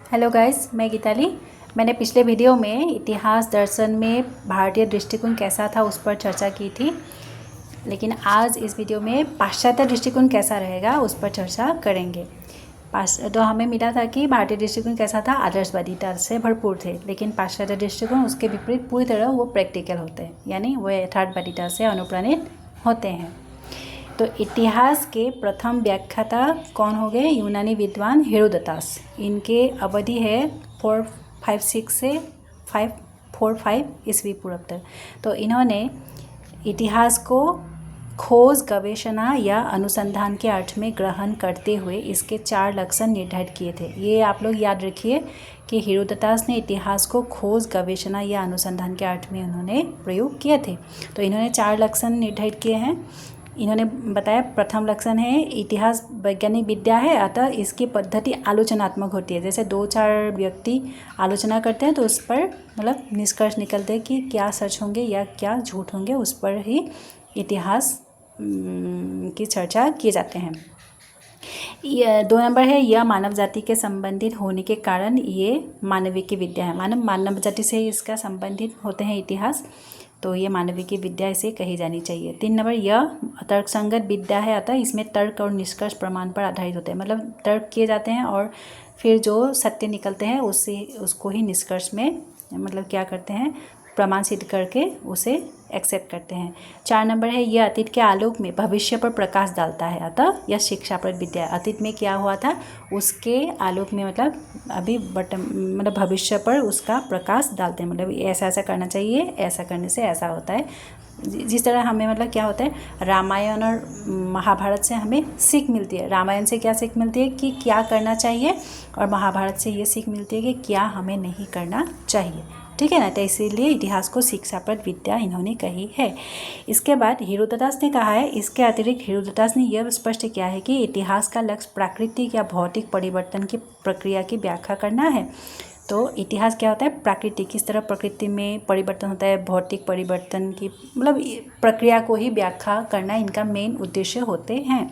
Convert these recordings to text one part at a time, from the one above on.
Hello guys, मैं गीताली। मैंने पिछले वीडियो में इतिहास दर्शन में भारतीय दृष्टिकोण कैसा था उस पर चर्चा की थी, लेकिन आज इस वीडियो में पाश्चात्य दृष्टिकोण कैसा रहेगा उस पर चर्चा करेंगे। तो हमें मिला था कि भारतीय दृष्टिकोण कैसा था, आदर्शवादिता से भरपूर थे, लेकिन पाश्चात्य दृष्टिकोण उसके विपरीत पूरी तरह वो प्रैक्टिकल होते हैं, यानी वो यथार्थवादिता से अनुप्राणित होते हैं। तो इतिहास के प्रथम व्याख्याता कौन हो गए? यूनानी विद्वान हेरोडोटस। इनके अवधि है 456 से 545 ईस्वी पूर्व तक। तो इन्होंने इतिहास को खोज, गवेषणा या अनुसंधान के अर्थ में ग्रहण करते हुए इसके 4 लक्षण निर्धारित किए थे। ये आप लोग याद रखिए कि हेरोडोटस ने इतिहास को खोज, गवेषणा या अनुसंधान के अर्थ में उन्होंने प्रयोग किए थे। तो इन्होंने 4 लक्षण निर्धारित किए हैं। इन्होंने बताया, प्रथम लक्षण है इतिहास वैज्ञानिक विद्या है, अतः इसकी पद्धति आलोचनात्मक होती है। जैसे 2-4 व्यक्ति आलोचना करते हैं तो उस पर मतलब निष्कर्ष निकलते हैं कि क्या सच होंगे या क्या झूठ होंगे, उस पर ही इतिहास की चर्चा किए जाते हैं। 2 नंबर है, यह मानव जाति के संबंधित होने के कारण ये मानवीय की विद्या है। मानव जाति से इसका संबंधित होते हैं इतिहास, तो ये मानवीय की विद्या इसे कही जानी चाहिए। 3 नंबर, यह तर्कसंगत विद्या है, अतः इसमें तर्क और निष्कर्ष प्रमाण पर आधारित होते हैं। मतलब तर्क किए जाते हैं और फिर जो सत्य निकलते हैं उसको ही निष्कर्ष में मतलब क्या करते हैं, प्रमाण सिद्ध करके उसे एक्सेप्ट करते हैं। 4 नंबर है, यह अतीत के आलोक में भविष्य पर प्रकाश डालता है, अतः यह शिक्षाप्रद विद्या है। अतीत में क्या हुआ था उसके आलोक में मतलब अभी मतलब भविष्य पर उसका प्रकाश डालते हैं। मतलब ऐसा ऐसा करना चाहिए, ऐसा करने से ऐसा होता है। जिस तरह हमें मतलब क्या होता है, रामायण और महाभारत से हमें सीख मिलती है। रामायण से क्या सीख मिलती है कि क्या करना चाहिए, और महाभारत से ये सीख मिलती है कि क्या हमें नहीं करना चाहिए। ठीक है ना। तो इसीलिए इतिहास को शिक्षाप्रद विद्या इन्होंने कही है। इसके बाद हेरोडोटस ने कहा है, इसके अतिरिक्त हेरोडोटस ने यह स्पष्ट किया है कि इतिहास का लक्ष्य प्राकृतिक या भौतिक परिवर्तन की प्रक्रिया की व्याख्या करना है। तो इतिहास क्या होता है, प्राकृतिक, किस तरह प्रकृति में परिवर्तन होता है, भौतिक परिवर्तन की मतलब प्रक्रिया को ही व्याख्या करना इनका मेन उद्देश्य होते हैं।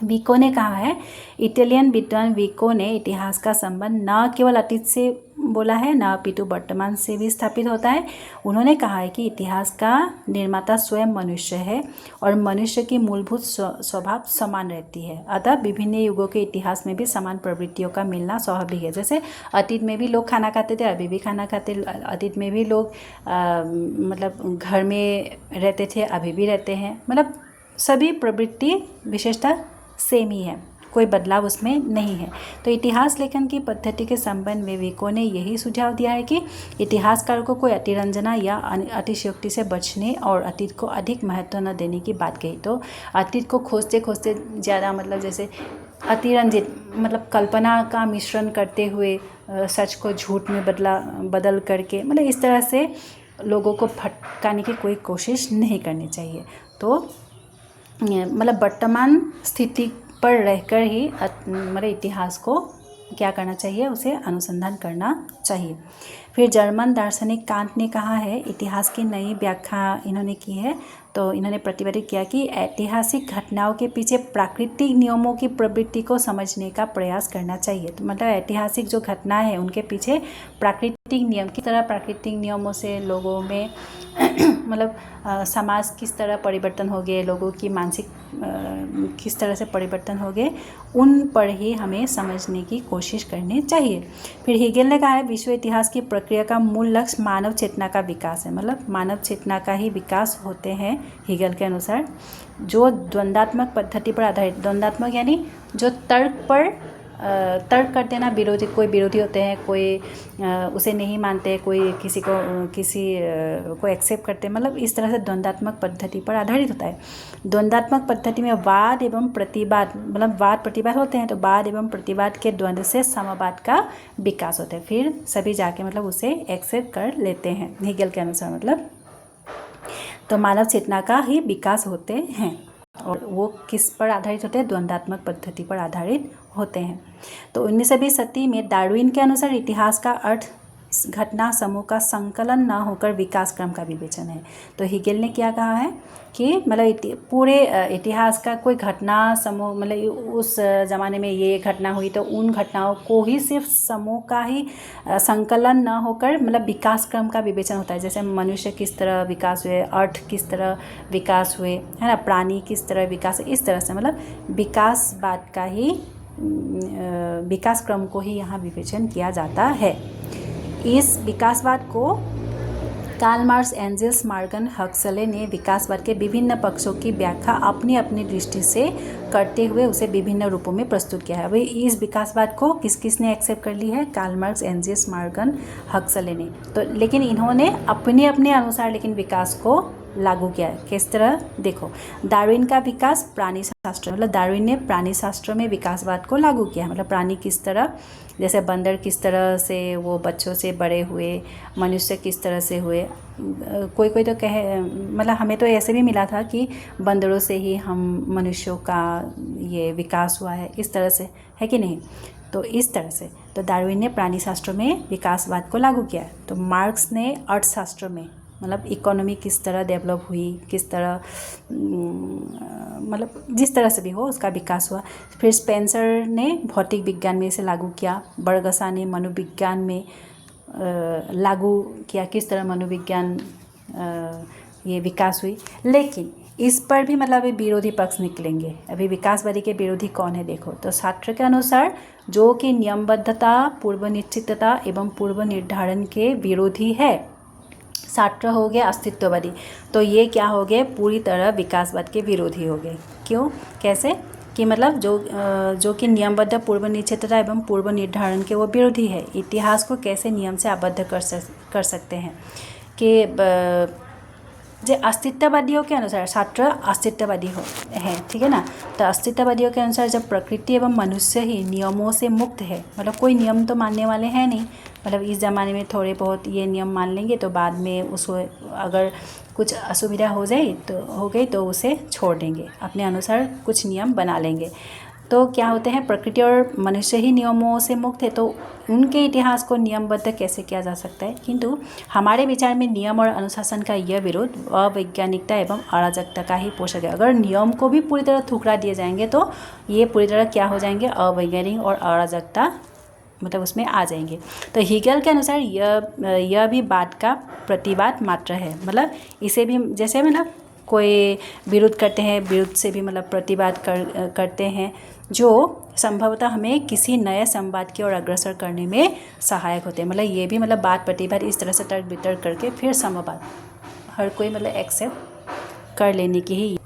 विको ने कहा है, इटालियन विद्वान विको ने इतिहास का संबंध न केवल अतीत से बोला है, न अपितु वर्तमान से भी स्थापित होता है। उन्होंने कहा है कि इतिहास का निर्माता स्वयं मनुष्य है और मनुष्य की मूलभूत स्वभाव समान रहती है, अतः विभिन्न युगों के इतिहास में भी समान प्रवृत्तियों का मिलना स्वाभाविक है। जैसे अतीत में भी लोग खाना खाते थे, अभी भी खाना खाते, अतीत में भी लोग मतलब घर में रहते थे, अभी भी रहते हैं। मतलब सभी प्रवृत्ति विशेषता सेम ही है, कोई बदलाव उसमें नहीं है। तो इतिहास लेखन की पद्धति के संबंध में विको ने यही सुझाव दिया है कि इतिहासकार को कोई अतिरंजना या अतिशयोक्ति से बचने और अतीत को अधिक महत्व न देने की बात कही। तो अतीत को खोजते खोजते ज़्यादा मतलब जैसे अतिरंजित मतलब कल्पना का मिश्रण करते हुए सच को झूठ में बदल करके मतलब इस तरह से लोगों को भटकाने की कोई कोशिश नहीं करनी चाहिए। तो मतलब वर्तमान स्थिति पर रहकर ही मतलब इतिहास को क्या करना चाहिए, उसे अनुसंधान करना चाहिए। फिर जर्मन दार्शनिक कांट ने कहा है, इतिहास की नई व्याख्या इन्होंने की है। तो इन्होंने प्रतिपादित किया कि ऐतिहासिक घटनाओं के पीछे प्राकृतिक नियमों की प्रवृत्ति को समझने का प्रयास करना चाहिए। तो मतलब ऐतिहासिक जो घटना है उनके पीछे प्राकृतिक नियम की तरह, प्राकृतिक नियमों से लोगों में मतलब समाज किस तरह परिवर्तन हो गए, लोगों की मानसिक किस तरह से परिवर्तन हो गए, उन पर ही हमें समझने की कोशिश करनी चाहिए। फिर हेगेल ने कहा है, विश्व इतिहास की प्रक्रिया का मूल लक्ष्य मानव चेतना का विकास है। मतलब मानव चेतना का ही विकास होते हैं हेगेल के अनुसार, जो द्वंद्वात्मक पद्धति पर आधारित, द्वंद्वात्मक यानी जो तर्क पर तर्क करते हैं ना, विरोधी, कोई विरोधी होते हैं, कोई उसे नहीं मानते, कोई किसी को एक्सेप्ट करते हैं, मतलब इस तरह से द्वंद्वात्मक पद्धति पर आधारित होता है। द्वंद्वात्मक पद्धति में वाद एवं प्रतिवाद, मतलब वाद प्रतिवाद होते हैं, तो वाद एवं प्रतिवाद के द्वंद्व से समवाद का विकास होता है, फिर सभी जाके मतलब उसे एक्सेप्ट कर लेते हैं हेगेल के अनुसार। मतलब तो मानव चेतना का ही विकास होते हैं, और वो किस पर आधारित होते हैं, द्वंद्वात्मक पद्धति पर आधारित होते हैं। तो 1920 में डार्विन के अनुसार इतिहास का अर्थ घटना समूह का संकलन न होकर विकास क्रम का विवेचन है। तो हेगेल ने क्या कहा है कि मतलब पूरे इतिहास का कोई घटना समूह, मतलब उस ज़माने में ये घटना हुई तो उन घटनाओं को ही सिर्फ समूह का ही संकलन न होकर मतलब विकास क्रम का विवेचन होता है। जैसे मनुष्य किस तरह विकास हुए, अर्थ किस तरह विकास हुए, है ना, प्राणी किस तरह विकास, इस तरह से मतलब विकासवाद का ही विकास क्रम को ही यहाँ विवेचन किया जाता है। इस विकासवाद को Karl Marx, Engels, Morgan, Huxley ने विकासवाद के विभिन्न पक्षों की व्याख्या अपनी अपनी दृष्टि से करते हुए उसे विभिन्न रूपों में प्रस्तुत किया है। अभी इस विकासवाद को किस किस ने एक्सेप्ट कर ली है? Karl Marx, Engels, Morgan, Huxley ने। तो लेकिन इन्होंने अपने अपने अनुसार लेकिन विकास को लागू किया है। किस तरह? देखो, डार्विन का विकास प्राणी शास्त्र, मतलब डार्विन ने प्राणी शास्त्र में विकासवाद को लागू किया है। मतलब प्राणी किस तरह, जैसे बंदर किस तरह से वो बच्चों से बड़े हुए, मनुष्य किस तरह से हुए। कोई कोई तो कहे, मतलब हमें तो ऐसे भी मिला था कि बंदरों से ही हम मनुष्यों का ये विकास हुआ है, इस तरह से, है कि नहीं? तो इस तरह से तो डार्विन ने प्राणी शास्त्र में विकासवाद को लागू किया है। तो मार्क्स ने अर्थशास्त्र में, मतलब इकोनॉमी किस तरह डेवलप हुई, किस तरह मतलब जिस तरह से भी हो उसका विकास हुआ। फिर स्पेंसर ने भौतिक विज्ञान में इसे लागू किया। बर्गसा ने मनोविज्ञान में लागू किया, किस तरह मनोविज्ञान ये विकास हुई। लेकिन इस पर भी मतलब अभी विरोधी पक्ष निकलेंगे। अभी विकासवादी के विरोधी कौन है? देखो, तो सार्त्र के अनुसार जो कि नियमबद्धता, पूर्व निश्चितता एवं पूर्व निर्धारण के विरोधी है, सार्त्र हो गया अस्तित्ववादी। तो ये क्या हो गए? पूरी तरह विकासवाद के विरोधी हो गए। क्यों? कैसे? कि मतलब जो कि नियमबद्ध, पूर्व निश्चितता एवं पूर्व निर्धारण के वो विरोधी है। इतिहास को कैसे नियम से आबद्ध कर सकते हैं? कि जो अस्तित्ववादियों के अनुसार, छात्र अस्तित्ववादी है, ठीक है ना। तो अस्तित्ववादियों के अनुसार जब प्रकृति एवं मनुष्य ही नियमों से मुक्त है, मतलब कोई नियम तो मानने वाले हैं नहीं, मतलब इस ज़माने में थोड़े बहुत ये नियम मान लेंगे तो बाद में उसको अगर कुछ असुविधा हो गई तो उसे छोड़ देंगे, अपने अनुसार कुछ नियम बना लेंगे। तो क्या होते हैं? प्रकृति और मनुष्य ही नियमों से मुक्त है, तो उनके इतिहास को नियमबद्ध कैसे किया जा सकता है? किंतु हमारे विचार में नियम और अनुशासन का यह विरोध अवैज्ञानिकता एवं अराजकता का ही पोषक है। अगर नियम को भी पूरी तरह ठुकरा दिए जाएंगे तो ये पूरी तरह क्या हो जाएंगे? अवैज्ञानिक और अराजकता मतलब उसमें आ जाएंगे। तो हेगेल के अनुसार यह भी बात का प्रतिवाद मात्र है। मतलब इसे भी जैसे मतलब कोई विरोध करते हैं, विरोध से भी मतलब प्रतिवाद करते हैं, जो संभवतः हमें किसी नए संवाद की ओर अग्रसर करने में सहायक होते हैं। मतलब ये भी मतलब बात प्रतिवाद इस तरह से तर्क वितर्क करके फिर संवाद हर कोई मतलब एक्सेप्ट कर लेने की ही